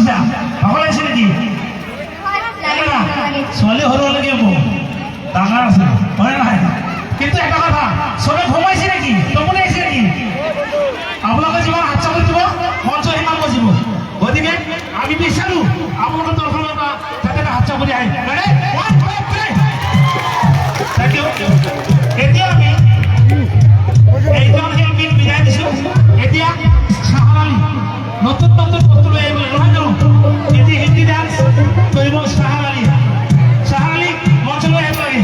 বহিছা ভাগৰ লাগিছে নেকি ছোৱালী সৰু হ'লেকে হ'ব ডাঙৰ আছে হয় নহয় কিন্তু এটা কথা চবে ঘুমাইছে নেকি টোপনি আহিছে নেকি আপোনালোকে যিমান হাত চাপৰি দিব মঞ্চ সিমান বজিব গতিকে আমি বিচাৰো আপোনালোকৰ তৰফৰ পৰা যাতে হাত চাপৰি আহে এতিয়া আমি এইজন শিল্পীক বিদায় দিছো এতিয়া চাহাৰালী নতুন নতুন বস্তু লৈ আহিব নহয় জানো এটি হিন্দী ডান্স কৰিব চাহাৰালী মঞ্চলৈ আহিব লাগে